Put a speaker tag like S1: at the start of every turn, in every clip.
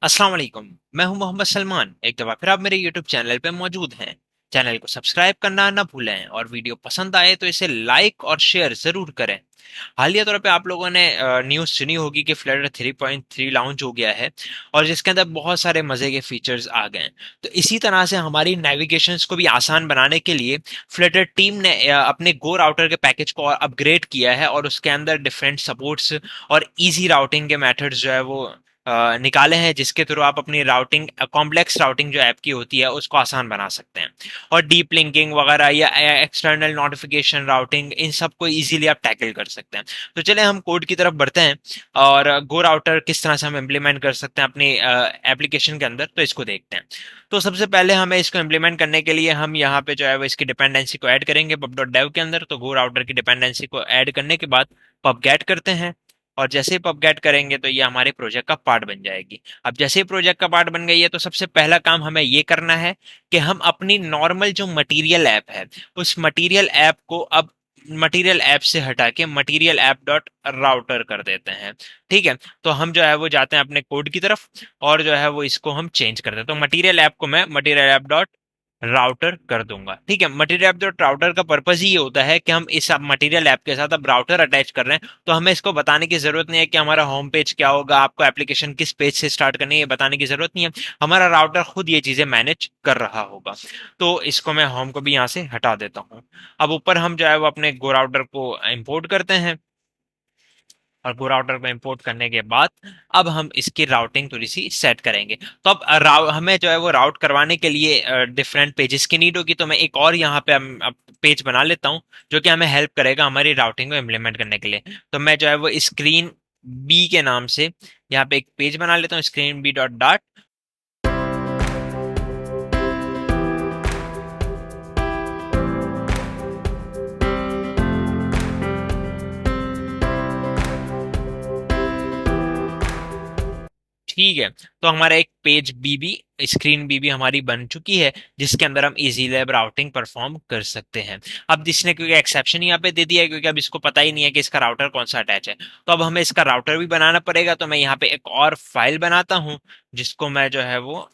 S1: अस्सलाम वालेकुम। मैं हूं मोहम्मद सलमान। एक दफा फिर आप मेरे यूट्यूब चैनल पे मौजूद हैं। चैनल को सब्सक्राइब करना ना भूलें और वीडियो पसंद आए तो इसे लाइक और शेयर जरूर करें। हालिया तौर पे आप लोगों ने न्यूज़ सुनी होगी कि फ्लटर 3.3 लॉन्च हो गया है और जिसके अंदर बहुत सारे मजे के फीचर्स आ गए हैं। तो इसी तरह से हमारी नेविगेशंस को भी आसान बनाने के लिए फ्लटर टीम ने अपने गो राउटर के पैकेज को और अपग्रेड किया है और उसके अंदर डिफरेंट सपोर्ट्स और इजी राउटिंग के मेथड्स जो है वो निकाले हैं, जिसके थ्रू आप अपनी राउटिंग, कॉम्प्लेक्स राउटिंग जो ऐप की होती है उसको आसान बना सकते हैं। और डीप लिंकिंग वगैरह या एक्सटर्नल नोटिफिकेशन राउटिंग, इन सब को इजीली आप टैकल कर सकते हैं। तो चले हम कोड की तरफ बढ़ते हैं और गो राउटर किस तरह से हम इम्प्लीमेंट कर सकते हैं अपनी एप्लीकेशन के अंदर, तो इसको देखते हैं। तो सबसे पहले हमें इसको इम्प्लीमेंट करने के लिए हम यहाँ पे जो है वो इसकी डिपेंडेंसी को ऐड करेंगे pub.dev के अंदर। तो गो राउटर की डिपेंडेंसी को ऐड करने के बाद pub get करते हैं और जैसे ही pub get करेंगे तो ये हमारे प्रोजेक्ट का पार्ट बन जाएगी। अब जैसे ही प्रोजेक्ट का पार्ट बन गई है तो सबसे पहला काम हमें ये करना है कि हम अपनी नॉर्मल जो मटेरियल ऐप है उस मटेरियल ऐप को अब मटेरियल ऐप से हटा के मटेरियल ऐप डॉट राउटर कर देते हैं। ठीक है। तो हम जो है वो जाते हैं अपने कोड की तरफ और जो है वो इसको हम चेंज करते हैं। तो मटेरियल ऐप को मैं मटेरियल ऐप डॉट राउटर कर दूंगा। ठीक है। मटेरियल ऐप डॉट राउटर का पर्पज ही ये होता है कि हम इस मटेरियल ऐप के साथ अब राउटर अटैच कर रहे हैं, तो हमें इसको बताने की जरूरत नहीं है कि हमारा होम पेज क्या होगा, आपको एप्लीकेशन किस पेज से स्टार्ट करनी है, ये बताने की जरूरत नहीं है। हमारा राउटर खुद ये चीजें मैनेज कर रहा होगा। तो इसको मैं होम को भी यहाँ से हटा देता हूँ। अब ऊपर हम जो है वो अपने गो राउटर को इंपोर्ट करते हैं और गो राउटर को इंपोर्ट करने के बाद अब हम इसकी राउटिंग थोड़ी सी सेट करेंगे। तो अब हमें जो है वो राउट करवाने के लिए डिफरेंट पेजेस की नीड होगी। तो मैं एक और यहाँ पे पेज बना लेता हूँ जो कि हमें हेल्प करेगा हमारी राउटिंग को इम्प्लीमेंट करने के लिए। तो मैं जो है वो स्क्रीन बी के नाम से यहाँ पे एक पेज बना लेता हूँ, स्क्रीन बी डॉट डाट। ठीक है। तो हमारा एक पेज बीबी, स्क्रीन बीबी हमारी बन चुकी है जिसके अंदर हम इजी लैब राउटिंग परफॉर्म कर सकते हैं। अब जिसने क्योंकि एक्सेप्शन यहाँ पे दे दिया है क्योंकि अब इसको पता ही नहीं है कि इसका राउटर कौन सा अटैच है, तो अब हमें इसका राउटर भी बनाना पड़ेगा। तो मैं यहाँ पे एक और फाइल बनाता हूँ जिसको मैं जो है वो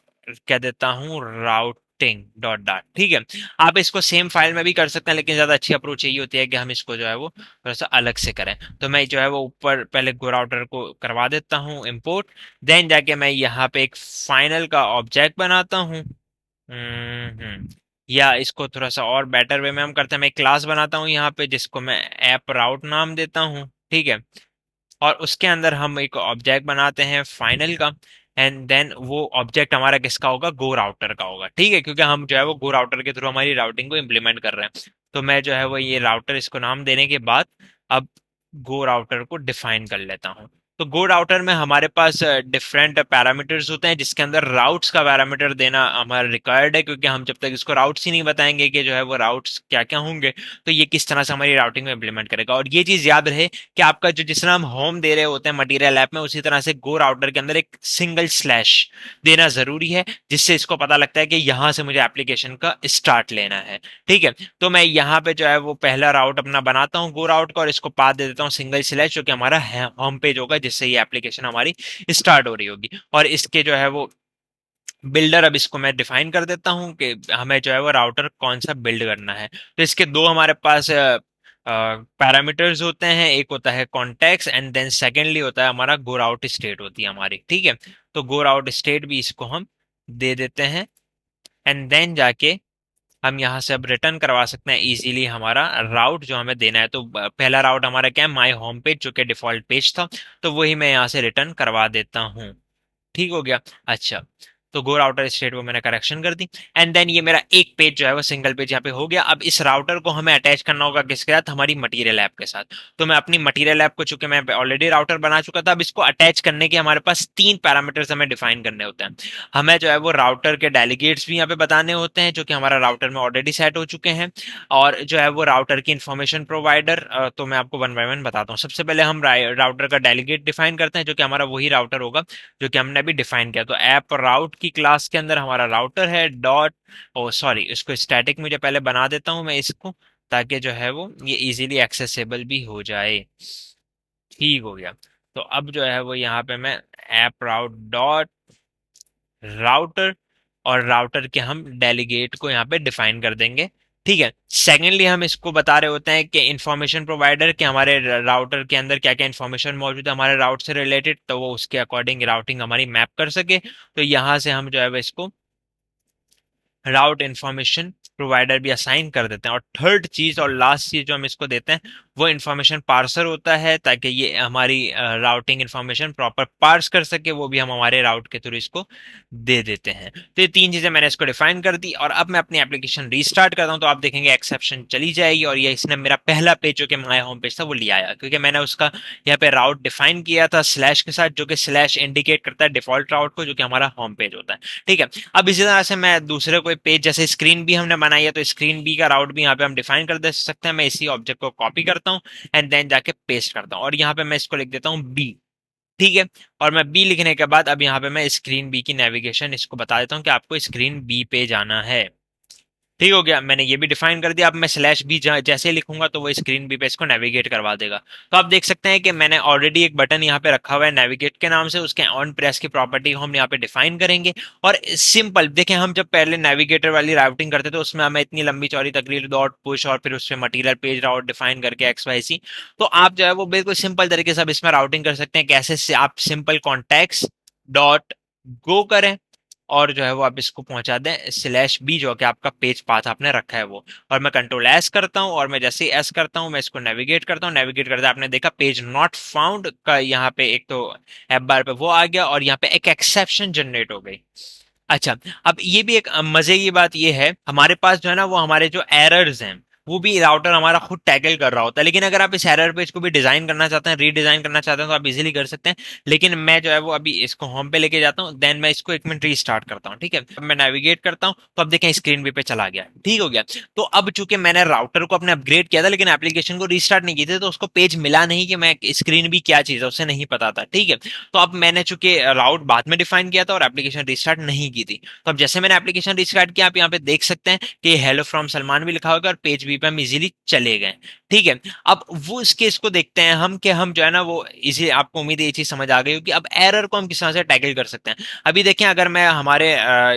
S1: कह देता हूँ राउटिंग डॉट डाट। ठीक है। आप इसको सेम फाइल में भी कर सकते हैं लेकिन ज्यादा अच्छी अप्रोच यही होती है कि हम इसको जो है वो थोड़ा सा अलग से करें। तो मैं जो है वो ऊपर पहले गो राउटर को करवा देता हूँ इम्पोर्ट, देन जाके मैं यहाँ पे एक फाइनल का ऑब्जेक्ट बनाता हूँ। या इसको थोड़ा सा और बेटर वे में हम करते हैं, मैं एक क्लास बनाता हूँ यहाँ पे जिसको मैं ऐप राउट नाम देता हूँ। ठीक है। और उसके अंदर हम एक ऑब्जेक्ट बनाते हैं फाइनल का, एंड देन वो ऑब्जेक्ट हमारा किसका होगा, गो राउटर का होगा। ठीक है। क्योंकि हम जो है वो गो राउटर के थ्रू हमारी राउटिंग को इम्प्लीमेंट कर रहे हैं। तो मैं जो है वो ये राउटर इसको नाम देने के बाद अब गो राउटर को डिफाइन कर लेता हूँ। तो गो राउटर में हमारे पास डिफरेंट पैरामीटर्स होते हैं जिसके अंदर राउट्स का पैरामीटर देना हमारा रिक्वायर्ड है, क्योंकि हम जब तक इसको राउट्स ही नहीं बताएंगे कि जो है वो राउट्स क्या क्या होंगे तो ये किस तरह से हमारी राउटिंग में इम्प्लीमेंट करेगा। और ये चीज याद रहे कि आपका जो जिस तरह हम होम दे रहे होते हैं मटेरियल ऐप में, उसी तरह से गो राउटर के अंदर एक सिंगल स्लैश देना जरूरी है जिससे इसको पता लगता है कि यहाँ से मुझे एप्लीकेशन का स्टार्ट लेना है। ठीक है। तो मैं यहाँ पे जो है वो पहला राउट अपना बनाता हूँ गो राउट का और इसको पाथ दे देता हूँ सिंगल स्लैश, जो कि हमारा होम पेज होगा जिससे ये एप्लीकेशन हमारी स्टार्ट हो रही होगी। और इसके जो है वो बिल्डर, अब इसको मैं डिफाइन कर देता हूँ कि हमें जो है वो राउटर कौन सा बिल्ड करना है। तो इसके दो हमारे पास पैरामीटर्स होते हैं, एक होता है कॉन्टेक्स्ट एंड देन सेकेंडली होता है हमारा गो आउट स्टेट होती है हमारी। ठीक है। तो गो आउट स्टेट भी इसको हम दे देते हैं एंड देन जाके हम यहाँ से अब रिटर्न करवा सकते हैं इजीली हमारा राउट जो हमें देना है। तो पहला राउट हमारा क्या है, माई होम पेज, जो कि डिफॉल्ट पेज था, तो वही मैं यहाँ से रिटर्न करवा देता हूँ। ठीक हो गया। अच्छा। तो गो राउटर स्टेट वो मैंने करेक्शन कर दी एंड देन ये मेरा एक पेज जो है वो सिंगल पेज यहाँ पे हो गया। अब इस राउटर को हमें अटैच करना होगा किसके साथ, हमारी मटेरियल ऐप के साथ। तो मैं अपनी मटेरियल ऐप को, चूंकि मैं ऑलरेडी राउटर बना चुका था, अब इसको अटैच करने के हमारे पास तीन पैरामीटर्स हमें डिफाइन करने होते हैं। हमें जो है वो राउटर के डेलीगेट्स भी यहाँ पे बताने होते हैं जो कि हमारा राउटर में ऑलरेडी सेट हो चुके हैं, और जो है वो राउटर की इंफॉर्मेशन प्रोवाइडर। तो मैं आपको वन बाय वन बताता हूँ। सबसे पहले हम राउटर का डेलीगेट डिफाइन करते हैं जो कि हमारा वही राउटर होगा जो कि हमने अभी डिफाइन किया। तो ऐप राउट की क्लास के अंदर हमारा राउटर है डॉट, ओ सॉरी, इसको स्टैटिक मुझे पहले बना देता हूँ मैं इसको, ताकि जो है वो ये इजीली एक्सेसिबल भी हो जाए। ठीक हो गया। तो अब जो है वो यहाँ पे मैं ऐप राउट डॉट राउटर, और राउटर के हम डेलीगेट को यहाँ पे डिफाइन कर देंगे। ठीक है, सेकेंडली हम इसको बता रहे होते हैं कि इंफॉर्मेशन प्रोवाइडर के हमारे राउटर के अंदर क्या क्या इंफॉर्मेशन मौजूद है हमारे राउट से रिलेटेड, तो वो उसके अकॉर्डिंग राउटिंग हमारी मैप कर सके। तो यहाँ से हम जो है वो इसको राउट इन्फॉर्मेशन प्रोवाइडर भी असाइन कर देते हैं। और थर्ड चीज और लास्ट चीज जो हम इसको देते हैं वो इन्फॉर्मेशन पार्सर होता है, ताकि ये हमारी राउटिंग इन्फॉर्मेशन प्रॉपर पार्स कर सके, वो भी हम हमारे राउट के थ्रू इसको दे देते हैं। तो ये तीन चीजें मैंने इसको डिफाइन कर दी, और अब मैं अपनी एप्लीकेशन रीस्टार्ट करता हूँ तो आप देखेंगे एक्सेप्शन चली जाएगी, और ये इसने मेरा पहला पेज जो कि माय होम पेज था वो ले आया, क्योंकि मैंने उसका यहाँ पे राउट डिफाइन किया था स्लैश के साथ, जो कि स्लैश इंडिकेट करता है डिफॉल्ट राउट को, जो कि हमारा होम पेज होता है। ठीक है, अब इसी तरह से मैं दूसरे कोई पेज, जैसे स्क्रीन बी हमने बनाई है तो स्क्रीन बी का राउट भी यहाँ पे हम डिफाइन कर दे सकते हैं। मैं इसी ऑब्जेक्ट को कॉपी करता हूँ एंड देन जाके पेस्ट करता हूँ, और यहाँ पे मैं इसको लिख देता हूँ बी। ठीक है, और मैं बी लिखने के बाद अब यहाँ पे मैं स्क्रीन बी की नेविगेशन इसको बता देता हूँ कि आपको स्क्रीन बी पे जाना है। ठीक हो गया, मैंने ये भी डिफाइन कर दिया। अब मैं स्लैश बी जैसे ही लिखूंगा तो वो स्क्रीन बी पे इसको नेविगेट करवा देगा। तो आप देख सकते हैं कि मैंने ऑलरेडी एक बटन यहाँ पे रखा हुआ है नेविगेट के नाम से, उसके ऑन प्रेस की प्रॉपर्टी को हम यहाँ पे डिफाइन करेंगे। और सिंपल देखें, हम जब पहले नेविगेटर वाली राउटिंग करते थे उसमें हमें इतनी लंबी चौड़ी तकरीर डॉट पुश और फिर उसमें मटीरियल पेज राउट डिफाइन करके एक्स वाई सी, तो आप जो है वो बिल्कुल सिंपल तरीके से अब इसमें राउटिंग कर सकते हैं। कैसे से आप सिंपल कॉन्टेक्ट डॉट गो करें और जो है वो आप इसको पहुंचा दें स्लैश बी, जो कि आपका पेज पाथ आपने रखा है वो। और मैं कंट्रोल एस करता हूं, और मैं जैसे ही एस करता हूं मैं इसको नेविगेट करता हूं। नेविगेट करते आपने देखा पेज नॉट फाउंड का यहाँ पे एक तो एप बार पे वो आ गया, और यहाँ पे एक एक्सेप्शन जनरेट हो गई। अच्छा, अब ये भी एक मजे की बात ये है, हमारे पास जो है ना वो हमारे जो एरर्स हैं वो भी राउटर हमारा खुद टैकल कर रहा होता है। लेकिन अगर आप इस एरर पेज को भी डिजाइन करना चाहते हैं, रीडिजाइन करना चाहते हैं, तो आप इजीली कर सकते हैं। लेकिन मैं जो है वो अभी इसको होम पे लेके जाता हूँ, देन मैं इसको एक मिनट रीस्टार्ट करता हूँ। ठीक है, अब मैं नेविगेट करता हूँ तो अब देखें स्क्रीन भी पे चला गया। ठीक हो गया। तो अब चूंकि मैंने राउटर को अपने अपग्रेड किया था लेकिन एप्लीकेशन को रीस्टार्ट नहीं किए थे, तो उसको पेज मिला नहीं कि मैं स्क्रीन भी क्या चीज है उसे नहीं पता था। ठीक है, तो अब मैंने चूंकि राउट बाद में डिफाइन किया था और एप्लीकेशन रिस्टार्ट नहीं की थी, तो अब जैसे मैंने एप्लीकेशन रिस्टार्ट किया आप यहाँ पे देख सकते हैं कि हेलो फ्रॉम सलमान भी लिखा होगा और पेज बी पे हम इजीली चले गए। ठीक है, अब वो इस केस को देखते हैं हम कि हम जो है ना वो इसी, आपको उम्मीद है ये चीज समझ आ गई होगी। अब एरर को हम किस तरह से टैकल कर सकते हैं, अभी देखें अगर मैं हमारे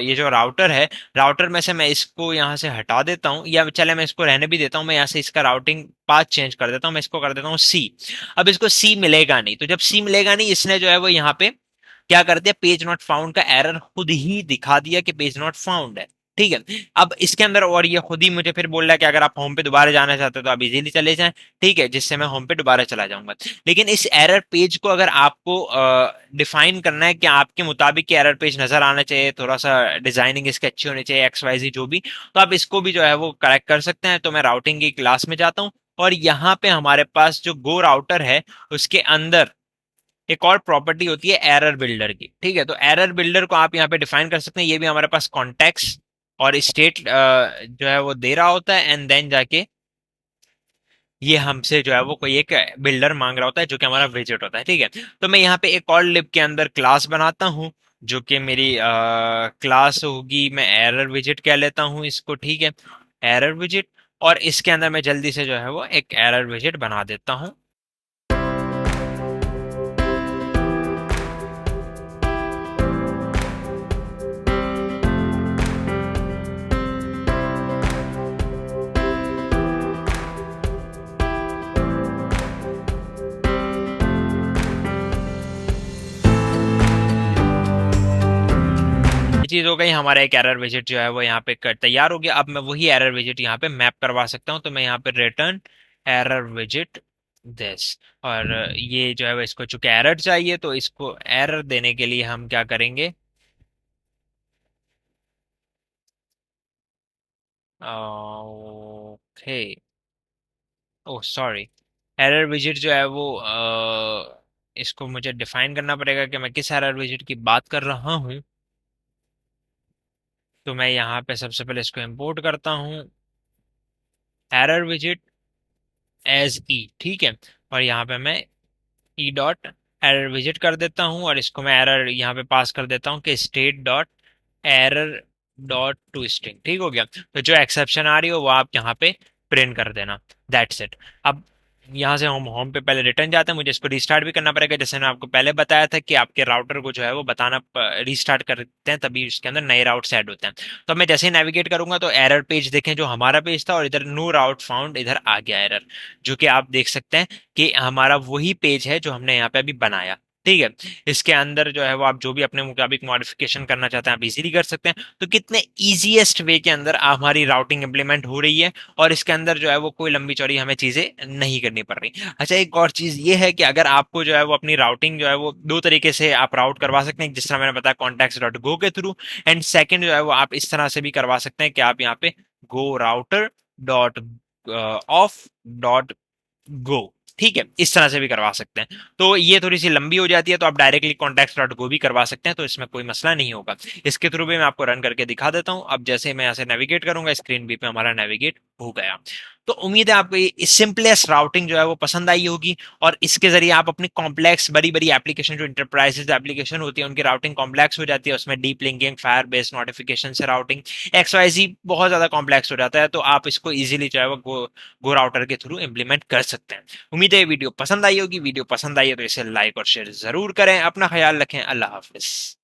S1: ये जो राउटर है, राउटर में से मैं इसको यहाँ से हटा देता हूँ, या चले मैं इसको रहने भी देता हूँ, मैं यहाँ से इसका राउटिंग पाथ चेंज कर देता हूँ, मैं इसको कर देता हूँ सी। अब इसको सी मिलेगा नहीं, तो जब सी मिलेगा नहीं इसने जो है वो यहाँ पे क्या कर दिया, पेज नॉट फाउंड का एरर खुद ही दिखा दिया कि पेज नॉट फाउंड है। ठीक है, अब इसके अंदर और ये खुद ही मुझे फिर बोल रहा है कि अगर आप होम पे दोबारा जाना चाहते हो तो आप इजीली चले जाएं। ठीक है, जिससे मैं होम पे दोबारा चला जाऊंगा। लेकिन इस एरर पेज को अगर आपको डिफाइन करना है कि आपके मुताबिक एरर पेज नजर आना चाहिए, थोड़ा सा डिजाइनिंग इसकी अच्छी होनी चाहिए, एक्स वाई जी जो भी, तो आप इसको भी जो है वो करेक्ट कर सकते हैं। तो मैं राउटिंग की क्लास में जाता हूँ, और यहाँ पे हमारे पास जो गो राउटर है उसके अंदर एक और प्रॉपर्टी होती है एरर बिल्डर की। ठीक है, तो एरर बिल्डर को आप यहाँ पे डिफाइन कर सकते हैं। ये भी हमारे पास कॉन्टेक्स्ट और स्टेट जो है वो दे रहा होता है, एंड देन जाके ये हमसे जो है वो कोई एक बिल्डर मांग रहा होता है जो कि हमारा विजिट होता है। ठीक है, तो मैं यहाँ पे एक और लिब के अंदर क्लास बनाता हूँ जो कि मेरी क्लास होगी, मैं एरर विजिट कह लेता हूँ इसको। ठीक है, एरर विजिट, और इसके अंदर मैं जल्दी से जो है वो एक एरर विजिट बना देता हूँ। चीज हो गई, हमारा एक एरर विजिट जो है वो यहाँ पे तैयार हो गया। अब मैं वही एरर विजिट यहाँ पे मैप करवा सकता हूँ, तो मैं यहाँ पे रिटर्न एरर विजिट दिस, और ये जो है वो इसको चूंकि एरर चाहिए तो इसको एरर देने के लिए हम क्या करेंगे, okay, oh sorry, error visit जो है वो इसको मुझे डिफाइन करना पड़ेगा कि मैं किस एरर विजिट की बात कर रहा हूँ। तो मैं यहाँ पे सबसे पहले इसको इंपोर्ट करता हूँ, एरर विजिट एज ई। ठीक है, और यहाँ पे मैं ई डॉट एरर विजिट कर देता हूँ, और इसको मैं एरर यहाँ पे पास कर देता हूँ कि state dot error dot to string. ठीक हो गया, तो जो एक्सेप्शन आ रही हो वो आप यहाँ पे प्रिंट कर देना, दैट्स इट। अब यहाँ से हम होम पे पहले रिटर्न जाते हैं, मुझे इसको रिस्टार्ट भी करना पड़ेगा, जैसे मैंने आपको पहले बताया था कि आपके राउटर को जो है वो बताना रिस्टार्ट करते हैं तभी उसके अंदर नए राउट्स ऐड होते हैं। तो मैं जैसे ही नेविगेट करूंगा तो एरर पेज देखें जो हमारा पेज था, और इधर नो राउट फाउंड इधर आ गया एरर, जो कि आप देख सकते हैं कि हमारा वही पेज है जो हमने यहाँ पे अभी बनाया। ठीक है, इसके अंदर जो है वो आप जो भी अपने मुताबिक मॉडिफिकेशन करना चाहते हैं आप इजीली कर सकते हैं। तो कितने इजीएस्ट वे के अंदर हमारी राउटिंग इंप्लीमेंट हो रही है, और इसके अंदर जो है वो कोई लंबी चौड़ी हमें चीजें नहीं करनी पड़ रही। अच्छा, एक और चीज ये है कि अगर आपको जो है वो अपनी राउटिंग जो है वो दो तरीके से आप राउट करवा सकते हैं, जिस तरह मैंने बताया कॉन्टैक्ट्स डॉट गो के थ्रू, एंड सेकंड जो है वो आप इस तरह से भी करवा सकते हैं कि आप यहाँ पे गो router dot of dot go, ठीक है, इस तरह से भी करवा सकते हैं। तो ये थोड़ी सी लंबी हो जाती है, तो आप डायरेक्टली कॉन्टैक्ट डॉट गो भी करवा सकते हैं, तो इसमें कोई मसला नहीं होगा। इसके थ्रू भी मैं आपको रन करके दिखा देता हूँ। अब जैसे मैं यहाँ से नेविगेट करूंगा, स्क्रीन बी पे हमारा नेविगेट हो गया। तो उम्मीद है आपको ये सिंपलेस्ट राउटिंग जो है वो पसंद आई होगी, और इसके जरिए आप अपनी कॉम्प्लेक्स बड़ी बड़ी एप्लीकेशन जो इंटरप्राइजेज एप्लीकेशन होती है उनकी राउटिंग कॉम्प्लेक्स हो जाती है, उसमें deep linking, fire based notification से राउटिंग, XYZ बहुत ज्यादा कॉम्प्लेक्स हो जाता है, तो आप इसको इजीली जो है वो गो राउटर के थ्रू इंप्लीमेंट कर सकते हैं। उम्मीद है वीडियो पसंद आई होगी। वीडियो पसंद आई है तो इसे लाइक और शेयर जरूर करें। अपना ख्याल रखें। अल्लाह हाफिज।